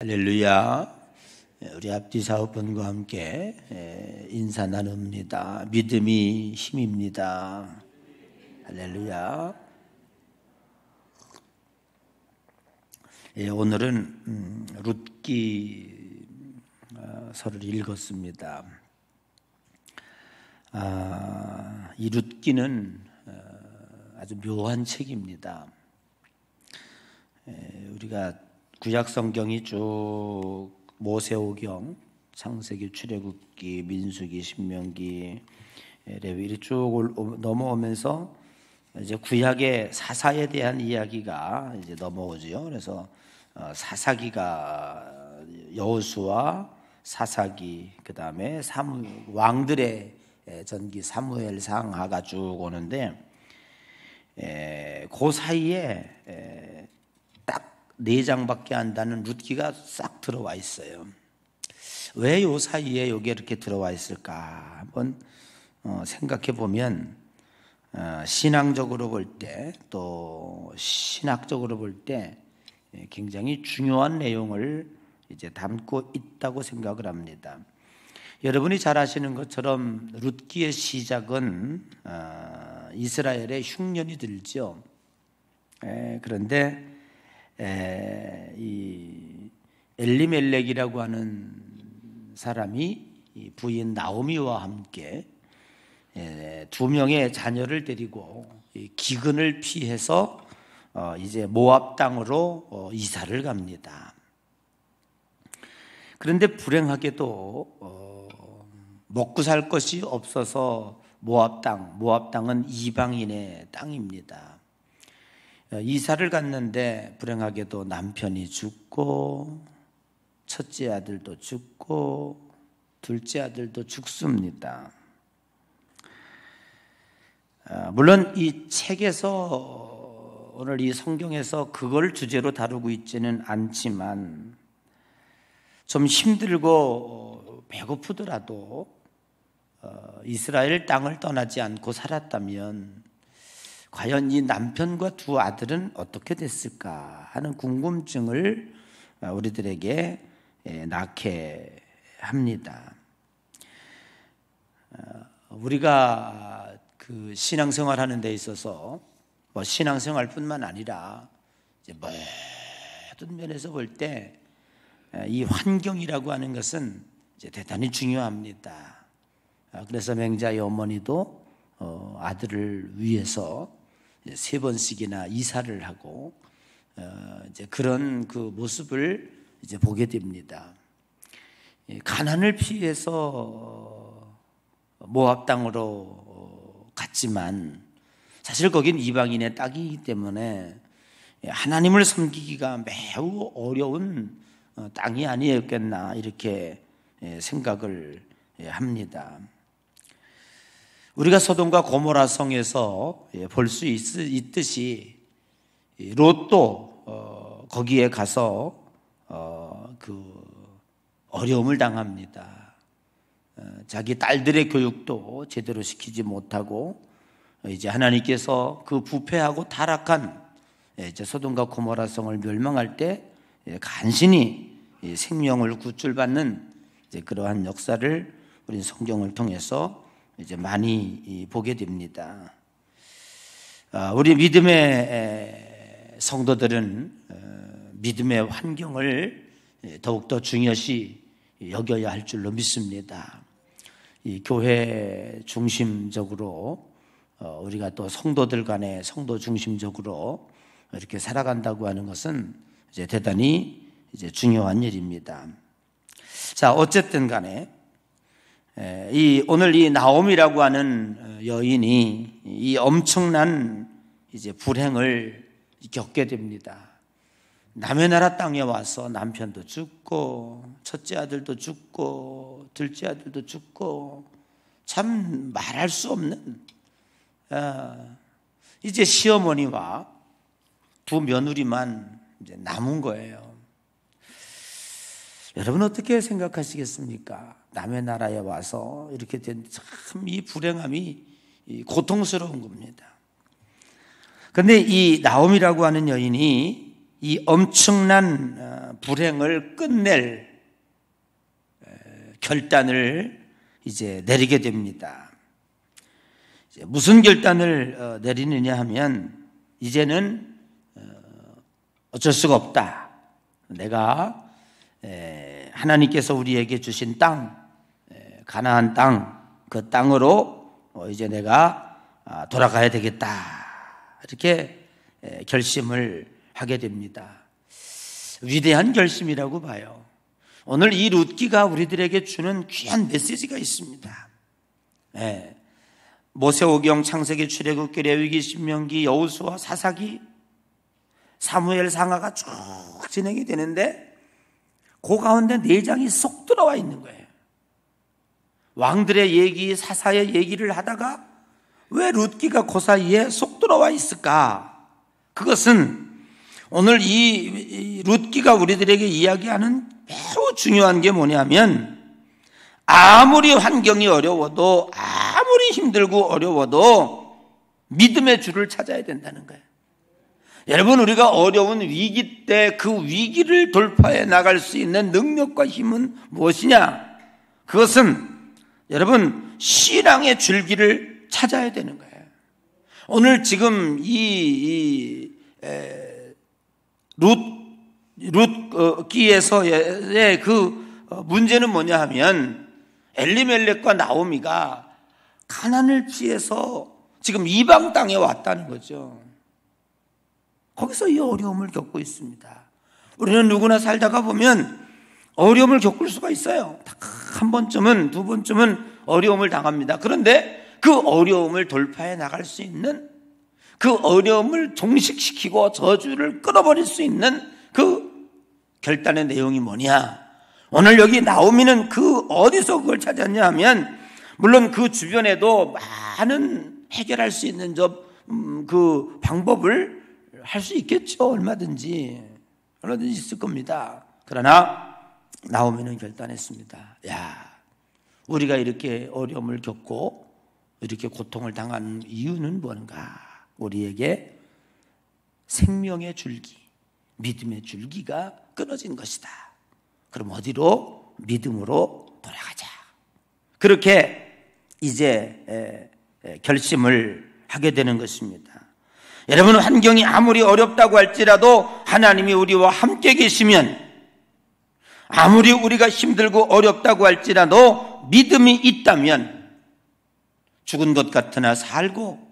할렐루야. 우리 앞뒤 사업분과 함께 인사 나눕니다. 믿음이 힘입니다. 할렐루야. 오늘은 룻기 서를 읽었습니다. 이 룻기는 아주 묘한 책입니다. 우리가 구약 성경이 쭉 모세오경, 창세기, 출애굽기, 민수기, 신명기, 레위기 쭉 넘어오면서 이제 구약의 사사에 대한 이야기가 이제 넘어오죠. 그래서 사사기가 여호수아, 사사기, 그 다음에 왕들의 전기 사무엘상, 하가 쭉 오는데 그 사이에 딱 4장밖에 안 되는 룻기가 싹 들어와 있어요. 왜 요 사이에 이게 이렇게 들어와 있을까 한번 생각해 보면 신앙적으로 볼 때 또 신학적으로 볼 때 굉장히 중요한 내용을 이제 담고 있다고 생각을 합니다. 여러분이 잘 아시는 것처럼 룻기의 시작은 이스라엘의 흉년이 들죠. 그런데 이 엘리멜렉이라고 하는 사람이 이 부인 나오미와 함께 2명의 자녀를 데리고 기근을 피해서 이제 모압 땅으로 이사를 갑니다. 그런데 불행하게도 먹고 살 것이 없어서 모압 땅은 이방인의 땅입니다. 이사를 갔는데 불행하게도 남편이 죽고 첫째 아들도 죽고 둘째 아들도 죽습니다. 물론 이 책에서 오늘 이 성경에서 그걸 주제로 다루고 있지는 않지만 좀 힘들고 배고프더라도 이스라엘 땅을 떠나지 않고 살았다면 과연 이 남편과 2 아들은 어떻게 됐을까 하는 궁금증을 우리들에게 낳게 합니다. 우리가 그 신앙생활 하는 데 있어서 신앙생활뿐만 아니라 이제 모든 면에서 볼 때 이 환경이라고 하는 것은 이제 대단히 중요합니다. 그래서 맹자의 어머니도 아들을 위해서 3번씩이나 이사를 하고 이제 그런 그 모습을 이제 보게 됩니다. 가난을 피해서 모압 땅으로 갔지만 사실 거긴 이방인의 땅이기 때문에 하나님을 섬기기가 매우 어려운 땅이 아니었겠나 이렇게 생각을 합니다. 우리가 소돔과 고모라 성에서 볼 수 있듯이 롯도 거기에 가서 그 어려움을 당합니다. 자기 딸들의 교육도 제대로 시키지 못하고 이제 하나님께서 그 부패하고 타락한 이제 소돔과 고모라 성을 멸망할 때 간신히 생명을 구출받는 이제 그러한 역사를 우리 성경을 통해서 이제 많이 보게 됩니다. 우리 믿음의 성도들은 믿음의 환경을 더욱더 중요시 여겨야 할 줄로 믿습니다. 이 교회 중심적으로 우리가 또 성도들 간에 성도 중심적으로 이렇게 살아간다고 하는 것은 이제 대단히 이제 중요한 일입니다. 자, 어쨌든 간에 오늘 이 나옴이라고 하는 여인이 이 엄청난 이제 불행을 겪게 됩니다. 남의 나라 땅에 와서 남편도 죽고 첫째 아들도 죽고 둘째 아들도 죽고 참 말할 수 없는 이제 시어머니와 2 며느리만 이제 남은 거예요. 여러분 어떻게 생각하시겠습니까? 남의 나라에 와서 이렇게 된 참 이 불행함이 고통스러운 겁니다. 그런데 이 나옴이라고 하는 여인이 이 엄청난 불행을 끝낼 결단을 이제 내리게 됩니다. 이제 무슨 결단을 내리느냐 하면 이제는 어쩔 수가 없다. 내가 하나님께서 우리에게 주신 땅, 가나안 땅, 그 땅으로 이제 내가 돌아가야 되겠다. 이렇게 결심을 하게 됩니다. 위대한 결심이라고 봐요. 오늘 이 룻기가 우리들에게 주는 귀한 메시지가 있습니다. 모세오경, 창세기, 출애굽기, 레위기, 신명기, 여호수아, 사사기, 사무엘 상하가 쭉 진행이 되는데 그 가운데 4장이 쏙 들어와 있는 거예요. 왕들의 얘기, 사사의 얘기를 하다가 왜 룻기가 그 사이에 쏙 들어와 있을까? 그것은 오늘 이 룻기가 우리들에게 이야기하는 매우 중요한 게 뭐냐면 아무리 환경이 어려워도 아무리 힘들고 어려워도 믿음의 줄을 찾아야 된다는 거예요. 여러분, 우리가 어려운 위기 때 그 위기를 돌파해 나갈 수 있는 능력과 힘은 무엇이냐? 그것은 여러분 신앙의 줄기를 찾아야 되는 거예요. 오늘 지금 이 룻기에서의 그 문제는 뭐냐 하면 엘리멜렉과 나오미가 가나안을 피해서 지금 이방 땅에 왔다는 거죠. 거기서 이 어려움을 겪고 있습니다. 우리는 누구나 살다가 보면 어려움을 겪을 수가 있어요. 한 번쯤은, 두 번쯤은 어려움을 당합니다. 그런데 그 어려움을 돌파해 나갈 수 있는, 그 어려움을 종식시키고 저주를 끊어버릴 수 있는 그 결단의 내용이 뭐냐? 오늘 여기 나오미는 그 어디서 그걸 찾았냐 하면, 물론 그 주변에도 많은 해결할 수 있는 그 방법을 할 수 있겠죠. 얼마든지 있을 겁니다. 그러나 나오미는 결단했습니다. 우리가 이렇게 어려움을 겪고 이렇게 고통을 당하는 이유는 뭔가? 우리에게 생명의 줄기, 믿음의 줄기가 끊어진 것이다. 그럼 어디로? 믿음으로 돌아가자. 그렇게 이제 결심을 하게 되는 것입니다. 여러분, 환경이 아무리 어렵다고 할지라도 하나님이 우리와 함께 계시면, 아무리 우리가 힘들고 어렵다고 할지라도 믿음이 있다면 죽은 것 같으나 살고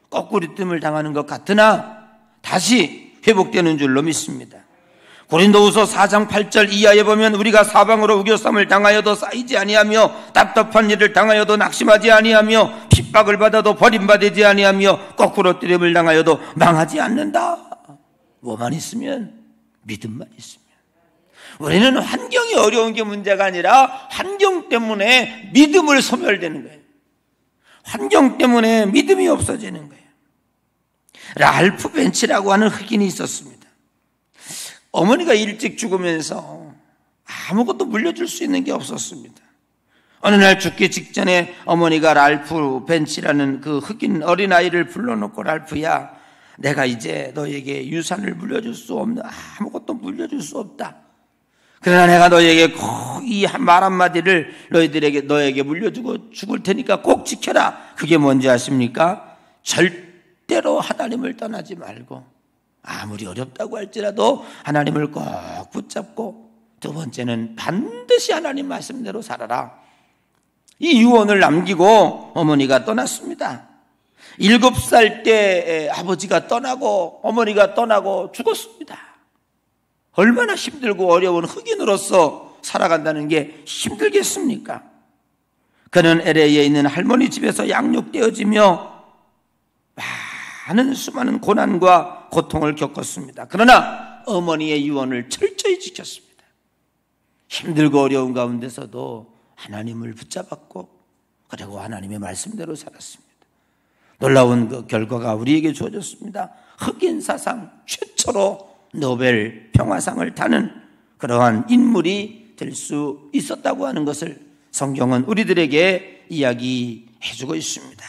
거꾸리뜸을 당하는 것 같으나 다시 회복되는 줄로 믿습니다. 고린도후서 4장 8절 이하에 보면 우리가 사방으로 우겨쌈을 당하여도 쌓이지 아니하며 답답한 일을 당하여도 낙심하지 아니하며 핍박을 받아도 버림받지 아니하며 거꾸로 뜨림을 당하여도 망하지 않는다. 뭐만 있으면? 믿음만 있으면. 우리는 환경이 어려운 게 문제가 아니라 환경 때문에 믿음을 소멸되는 거예요. 환경 때문에 믿음이 없어지는 거예요. 랄프 벤치라고 하는 흑인이 있었습니다. 어머니가 일찍 죽으면서 아무것도 물려줄 수 있는 게 없었습니다. 어느 날 죽기 직전에 어머니가 랄프 벤치라는 그 흑인 어린아이를 불러놓고, 랄프야, 내가 이제 너에게 유산을 물려줄 수 없는, 아무것도 물려줄 수 없다. 그러나 내가 너에게 꼭 이 말 한마디를 너에게 물려주고 죽을 테니까 꼭 지켜라. 그게 뭔지 아십니까? 절대로 하나님을 떠나지 말고, 아무리 어렵다고 할지라도 하나님을 꼭 붙잡고, 두 번째는 반드시 하나님 말씀대로 살아라. 이 유언을 남기고 어머니가 떠났습니다. 7살 때 아버지가 떠나고 어머니가 떠나고 죽었습니다. 얼마나 힘들고 어려운 흑인으로서 살아간다는 게 힘들겠습니까? 그는 LA에 있는 할머니 집에서 양육되어지며 많은 수많은 고난과 고통을 겪었습니다. 그러나 어머니의 유언을 철저히 지켰습니다. 힘들고 어려운 가운데서도 하나님을 붙잡았고, 그리고 하나님의 말씀대로 살았습니다. 놀라운 그 결과가 우리에게 주어졌습니다. 흑인 사상 최초로 노벨 평화상을 타는 그러한 인물이 될 수 있었다고 하는 것을 성경은 우리들에게 이야기해주고 있습니다.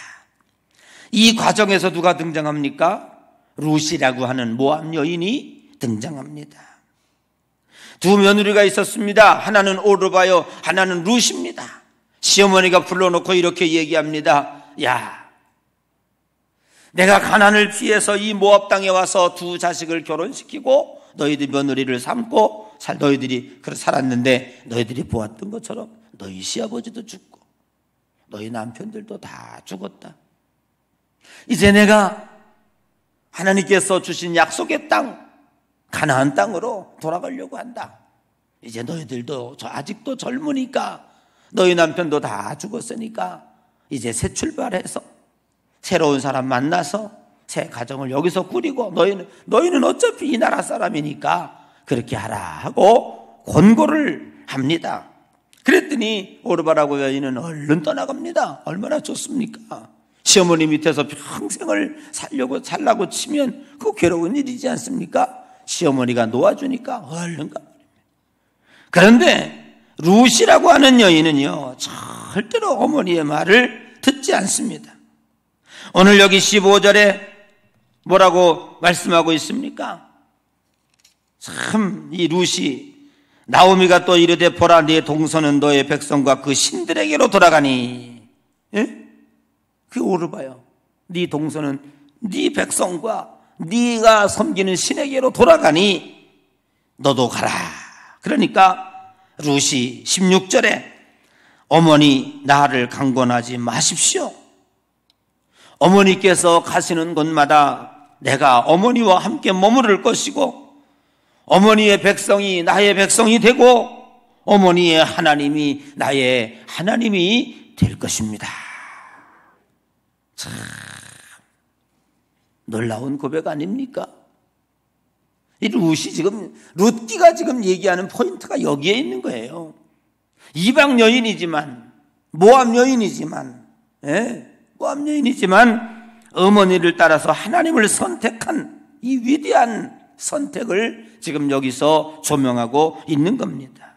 이 과정에서 누가 등장합니까? 룻이라고 하는 모압 여인이 등장합니다. 두 며느리가 있었습니다. 하나는 오르바요, 하나는 룻입니다. 시어머니가 불러놓고 이렇게 얘기합니다. 야, 내가 가난을 피해서 이 모압 땅에 와서 두 자식을 결혼시키고 너희들 며느리를 삼고 너희들이 그렇게 살았는데 너희들이 보았던 것처럼 너희 시아버지도 죽고 너희 남편들도 다 죽었다. 이제 내가 하나님께서 주신 약속의 땅 가나안 땅으로 돌아가려고 한다. 이제 너희들도 아직도 젊으니까 너희 남편도 다 죽었으니까 이제 새 출발해서 새로운 사람 만나서 새 가정을 여기서 꾸리고 너희는 어차피 이 나라 사람이니까 그렇게 하라 하고 권고를 합니다. 그랬더니 오르바라고 여인은 얼른 떠나갑니다. 얼마나 좋습니까? 시어머니 밑에서 평생을 살라고 치면 그거 괴로운 일이지 않습니까? 시어머니가 놓아주니까 얼른 가버립니다. 그런데 룻이라고 하는 여인은요, 절대로 어머니의 말을 듣지 않습니다. 오늘 여기 15절에 뭐라고 말씀하고 있습니까? 참 이 룻이 나오미가 또 이르되 보라 네 동서는 너의 백성과 그 신들에게로 돌아가니. 예? 그게 오르바요. 네 동서는 네 백성과 네가 섬기는 신에게로 돌아가니 너도 가라. 그러니까 룻이 16절에 어머니 나를 강권하지 마십시오. 어머니께서 가시는 곳마다 내가 어머니와 함께 머무를 것이고 어머니의 백성이 나의 백성이 되고 어머니의 하나님이 나의 하나님이 될 것입니다. 참 놀라운 고백 아닙니까? 이 룻기가 지금 얘기하는 포인트가 여기에 있는 거예요. 이방 여인이지만 모압 여인이지만 어머니를 따라서 하나님을 선택한 이 위대한 선택을 지금 여기서 조명하고 있는 겁니다.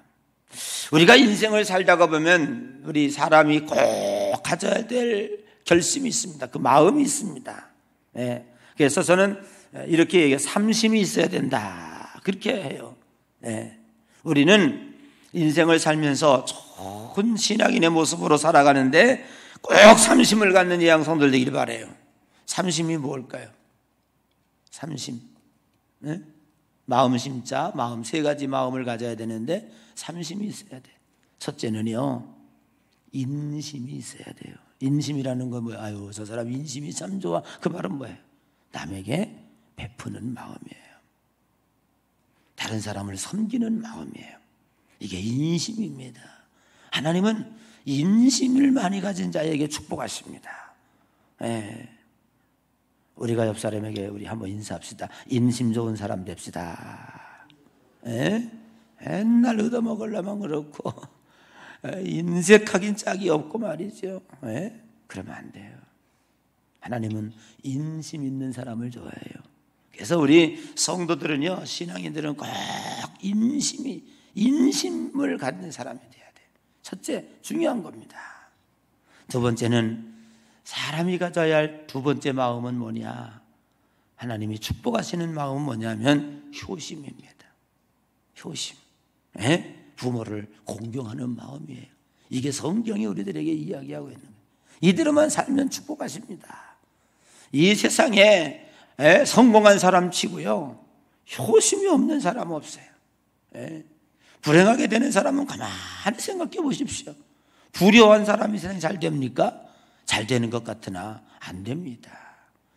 우리가 인생을 살다가 보면 우리 사람이 꼭 가져야 될 결심이 있습니다. 그 마음이 있습니다. 그래서 저는 이렇게 얘기해요. 삼심이 있어야 된다. 그렇게 해요. 우리는 인생을 살면서 좋은 신앙인의 모습으로 살아가는데 꼭 삼심을 갖는 예양성들 되기를 바라요. 삼심이 뭘까요? 삼심. 마음 심자, 마음 세 가지 마음을 가져야 되는데 삼심이 있어야 돼. 첫째는요, 인심이 있어야 돼요. 인심이라는 건 뭐예요? 아유, 저 사람 인심이 참 좋아. 그 말은 뭐예요? 남에게 베푸는 마음이에요. 다른 사람을 섬기는 마음이에요. 이게 인심입니다. 하나님은 인심을 많이 가진 자에게 축복하십니다. 우리가 옆 사람에게 우리 한번 인사합시다. 인심 좋은 사람 됩시다. 맨날 얻어먹으려면 그렇고 인색하긴 짝이 없고 말이죠. 그러면 안 돼요. 하나님은 인심 있는 사람을 좋아해요. 그래서 우리 성도들은요, 신앙인들은 꼭 인심을 갖는 사람이 돼야 돼요. 첫째, 중요한 겁니다. 두 번째는 사람이 가져야 할 두 번째 마음은 뭐냐? 하나님이 축복하시는 마음은 뭐냐면 효심입니다. 효심. 부모를 공경하는 마음이에요. 이게 성경이 우리들에게 이야기하고 있는 거예요. 이대로만 살면 축복하십니다. 이 세상에 성공한 사람 치고요, 효심이 없는 사람 없어요. 불행하게 되는 사람은 가만히 생각해 보십시오. 불효한 사람이 세상에 잘 됩니까? 잘 되는 것 같으나 안 됩니다.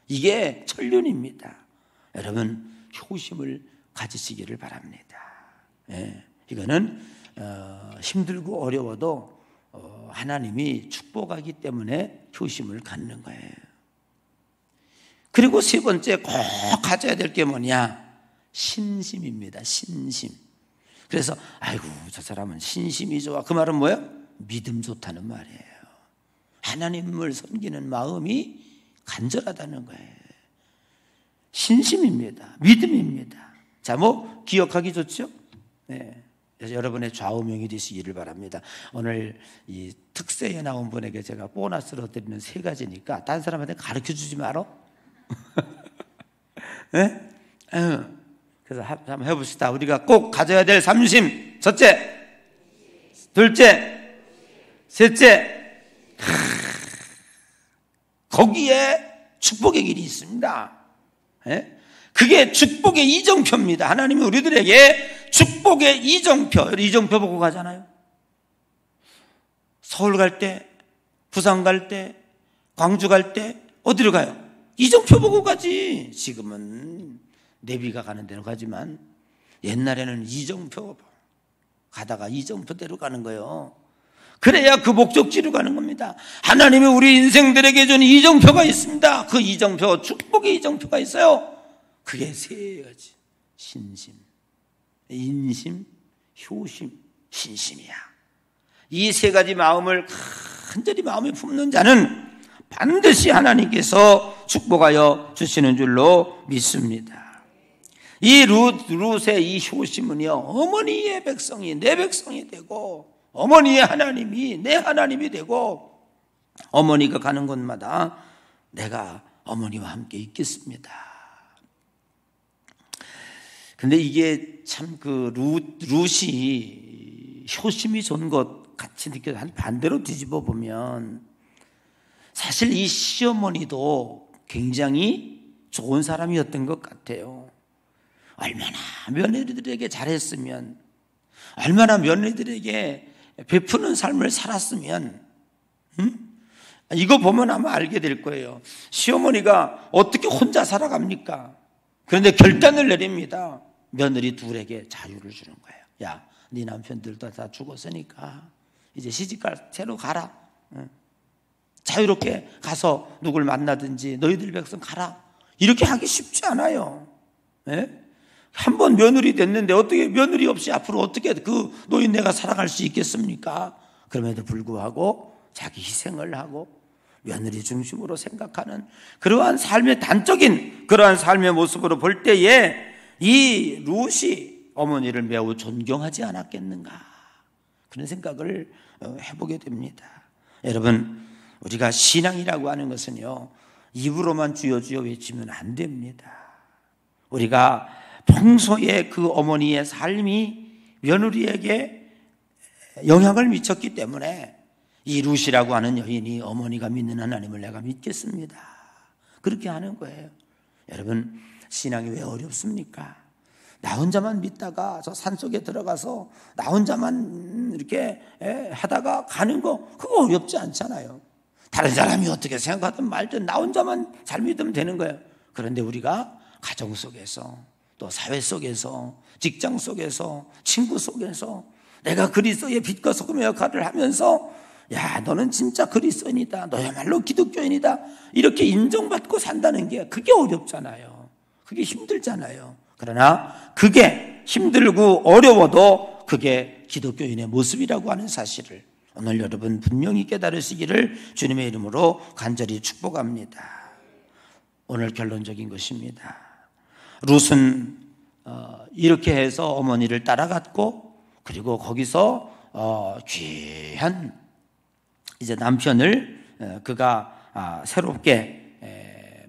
이게 천륜입니다. 여러분, 효심을 가지시기를 바랍니다. 이거는 힘들고 어려워도 하나님이 축복하기 때문에 효심을 갖는 거예요. 그리고 세 번째 꼭 가져야 될 게 뭐냐? 신심입니다. 신심. 그래서 아이고 저 사람은 신심이 좋아. 그 말은 뭐예요? 믿음 좋다는 말이에요. 하나님을 섬기는 마음이 간절하다는 거예요. 신심입니다. 믿음입니다. 자, 뭐 기억하기 좋죠? 그래서 여러분의 좌우명이 되시기를 바랍니다. 오늘 이 특세에 나온 분에게 제가 보너스로 드리는 세 가지니까 다른 사람한테 가르쳐 주지 마라. 그래서 한번 해봅시다. 우리가 꼭 가져야 될 삼심. 첫째, 둘째, 셋째. 거기에 축복의 길이 있습니다. 그게 축복의 이정표입니다. 하나님이 우리들에게 축복의 이정표. 이정표 보고 가잖아요. 서울 갈 때, 부산 갈 때, 광주 갈 때 어디로 가요? 이정표 보고 가지. 지금은 내비가 가는 데로 가지만 옛날에는 이정표 가다가 이정표대로 가는 거예요. 그래야 그 목적지로 가는 겁니다. 하나님이 우리 인생들에게 준 이정표가 있습니다. 그 이정표, 축복의 이정표가 있어요. 그게 세 가지. 신심, 인심, 효심, 신심이야. 이 세 가지 마음을 간절히 마음에 품는 자는 반드시 하나님께서 축복하여 주시는 줄로 믿습니다. 이 룻의 이 효심은요, 어머니의 백성이 내 백성이 되고, 어머니의 하나님이 내 하나님이 되고, 어머니가 가는 곳마다 내가 어머니와 함께 있겠습니다. 근데 이게 참 그 룻이 효심이 좋은 것 같이 느껴져. 반대로 뒤집어 보면 사실 이 시어머니도 굉장히 좋은 사람이었던 것 같아요. 얼마나 며느리들에게 잘했으면, 얼마나 며느리들에게 베푸는 삶을 살았으면, 이거 보면 아마 알게 될 거예요. 시어머니가 어떻게 혼자 살아갑니까? 그런데 결단을 내립니다. 며느리 둘에게 자유를 주는 거예요. 야, 네 남편들도 다 죽었으니까 이제 시집갈 채로 가라. 자유롭게 가서 누굴 만나든지 너희들 백성 가라. 이렇게 하기 쉽지 않아요. 한 번 며느리 됐는데 어떻게 며느리 없이 앞으로 어떻게 그 노인네가 살아갈 수 있겠습니까? 그럼에도 불구하고 자기 희생을 하고 며느리 중심으로 생각하는 그러한 삶의 단적인 그러한 삶의 모습으로 볼 때에 이 룻이 어머니를 매우 존경하지 않았겠는가, 그런 생각을 해보게 됩니다. 여러분, 우리가 신앙이라고 하는 것은요, 입으로만 주여 주여 외치면 안 됩니다. 우리가 평소에 그 어머니의 삶이 며느리에게 영향을 미쳤기 때문에 이 룻이라고 하는 여인이 어머니가 믿는 하나님을 내가 믿겠습니다, 그렇게 하는 거예요. 여러분, 신앙이 왜 어렵습니까? 나 혼자만 믿다가 저 산속에 들어가서 나 혼자만 이렇게 하다가 가는 거, 그거 어렵지 않잖아요. 다른 사람이 어떻게 생각하든 말든 나 혼자만 잘 믿으면 되는 거예요. 그런데 우리가 가정 속에서, 또 사회 속에서, 직장 속에서, 친구 속에서 내가 그리스도의 빛과 소금의 역할을 하면서, 야, 너는 진짜 그리스도인이다, 너야말로 기독교인이다, 이렇게 인정받고 산다는 게 그게 어렵잖아요. 그게 힘들잖아요. 그러나 그게 힘들고 어려워도 그게 기독교인의 모습이라고 하는 사실을 오늘 여러분 분명히 깨달으시기를 주님의 이름으로 간절히 축복합니다. 오늘 결론적인 것입니다. 룻은 이렇게 해서 어머니를 따라갔고, 그리고 거기서 귀한 이제 남편을 그가 새롭게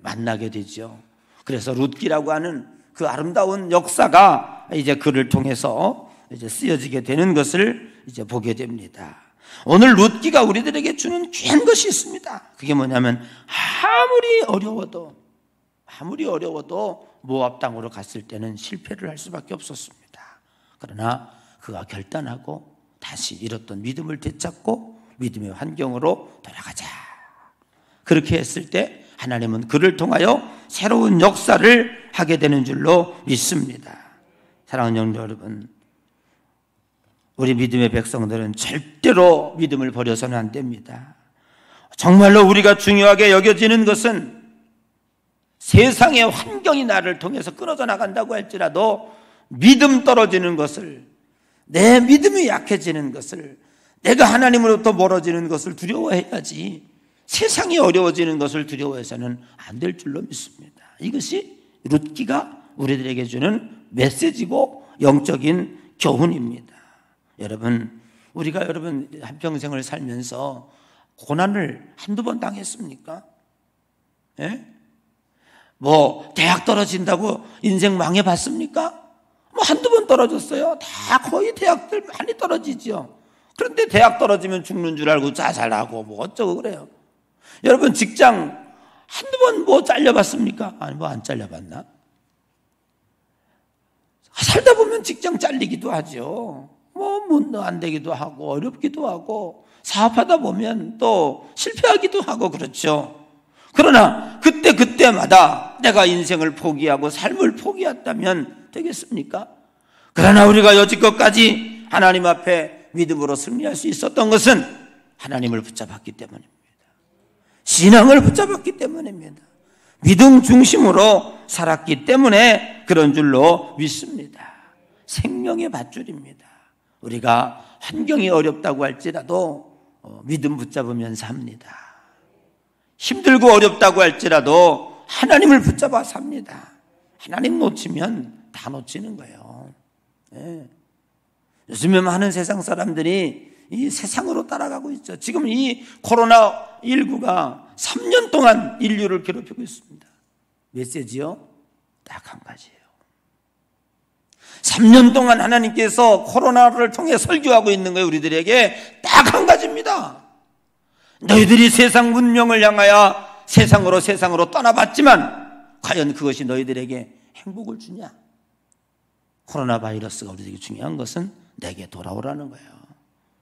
만나게 되죠. 그래서 룻기라고 하는 그 아름다운 역사가 이제 그를 통해서 이제 쓰여지게 되는 것을 이제 보게 됩니다. 오늘 룻기가 우리들에게 주는 귀한 것이 있습니다. 그게 뭐냐면, 아무리 어려워도 모압 땅으로 갔을 때는 실패를 할 수밖에 없었습니다. 그러나 그가 결단하고 다시 잃었던 믿음을 되찾고 믿음의 환경으로 돌아가자, 그렇게 했을 때 하나님은 그를 통하여 새로운 역사를 하게 되는 줄로 믿습니다. 사랑하는 영도 여러분, 우리 믿음의 백성들은 절대로 믿음을 버려서는 안 됩니다. 정말로 우리가 중요하게 여겨지는 것은 세상의 환경이 나를 통해서 끊어져 나간다고 할지라도 믿음 떨어지는 것을, 내 믿음이 약해지는 것을, 내가 하나님으로부터 멀어지는 것을 두려워해야지, 세상이 어려워지는 것을 두려워해서는 안 될 줄로 믿습니다. 이것이 룻기가 우리들에게 주는 메시지고 영적인 교훈입니다. 여러분, 우리가 한평생을 살면서 고난을 한두 번 당했습니까? 예? 뭐 대학 떨어진다고 인생 망해봤습니까? 뭐 한두 번 떨어졌어요. 다 거의 대학들 많이 떨어지죠. 그런데 대학 떨어지면 죽는 줄 알고 자살하고 뭐 어쩌고 그래요. 여러분 직장 한두 번 뭐 잘려봤습니까? 아니 뭐 안 잘려봤나? 살다 보면 직장 잘리기도 하죠. 뭐 안 되기도 하고 어렵기도 하고 사업하다 보면 또 실패하기도 하고 그렇죠. 그러나 그때마다 내가 인생을 포기하고 삶을 포기했다면 되겠습니까? 그러나 우리가 여지껏까지 하나님 앞에 믿음으로 승리할 수 있었던 것은 하나님을 붙잡았기 때문입니다. 신앙을 붙잡았기 때문입니다. 믿음 중심으로 살았기 때문에 그런 줄로 믿습니다. 생명의 밧줄입니다. 우리가 환경이 어렵다고 할지라도 믿음 붙잡으면서 삽니다. 힘들고 어렵다고 할지라도 하나님을 붙잡아 삽니다. 하나님 놓치면 다 놓치는 거예요. 네. 요즘에 많은 세상 사람들이 이 세상으로 따라가고 있죠. 지금 이 코로나19가 3년 동안 인류를 괴롭히고 있습니다. 메시지요? 딱 한 가지예요. 3년 동안 하나님께서 코로나를 통해 설교하고 있는 거예요. 우리들에게 딱 한 가지입니다. 너희들이 세상 문명을 향하여 세상으로 떠나봤지만 과연 그것이 너희들에게 행복을 주냐? 코로나 바이러스가 우리에게 중요한 것은 내게 돌아오라는 거예요.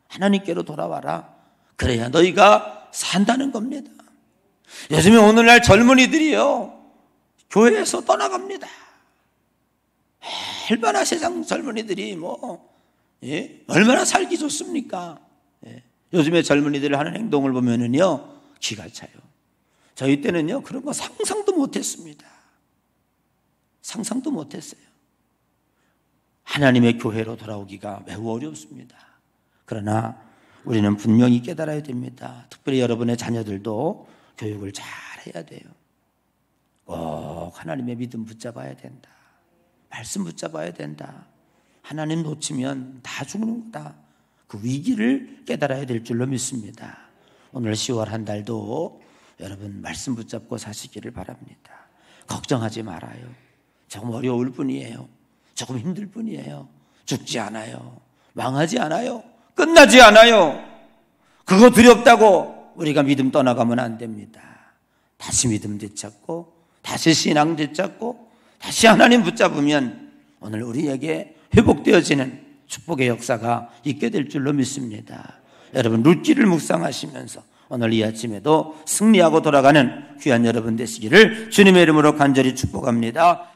하나님께로 돌아와라. 그래야 너희가 산다는 겁니다. 요즘에 오늘날 젊은이들이요 교회에서 떠나갑니다. 얼마나 세상 젊은이들이 얼마나 살기 좋습니까? 요즘에 젊은이들이 하는 행동을 보면은요 기가 차요. 저희 때는요 그런 거 상상도 못했습니다. 상상도 못했어요. 하나님의 교회로 돌아오기가 매우 어렵습니다. 그러나 우리는 분명히 깨달아야 됩니다. 특별히 여러분의 자녀들도 교육을 잘 해야 돼요. 꼭 하나님의 믿음 붙잡아야 된다. 말씀 붙잡아야 된다. 하나님 놓치면 다 죽는 거다. 그 위기를 깨달아야 될 줄로 믿습니다. 오늘 10월 한 달도 여러분 말씀 붙잡고 사시기를 바랍니다. 걱정하지 말아요. 조금 어려울 뿐이에요. 조금 힘들 뿐이에요. 죽지 않아요. 망하지 않아요. 끝나지 않아요. 그거 두렵다고 우리가 믿음 떠나가면 안 됩니다. 다시 믿음 되찾고 다시 신앙 되찾고 다시 하나님 붙잡으면 오늘 우리에게 회복되어지는 축복의 역사가 있게 될 줄로 믿습니다. 여러분 룻기를 묵상하시면서 오늘 이 아침에도 승리하고 돌아가는 귀한 여러분 되시기를 주님의 이름으로 간절히 축복합니다.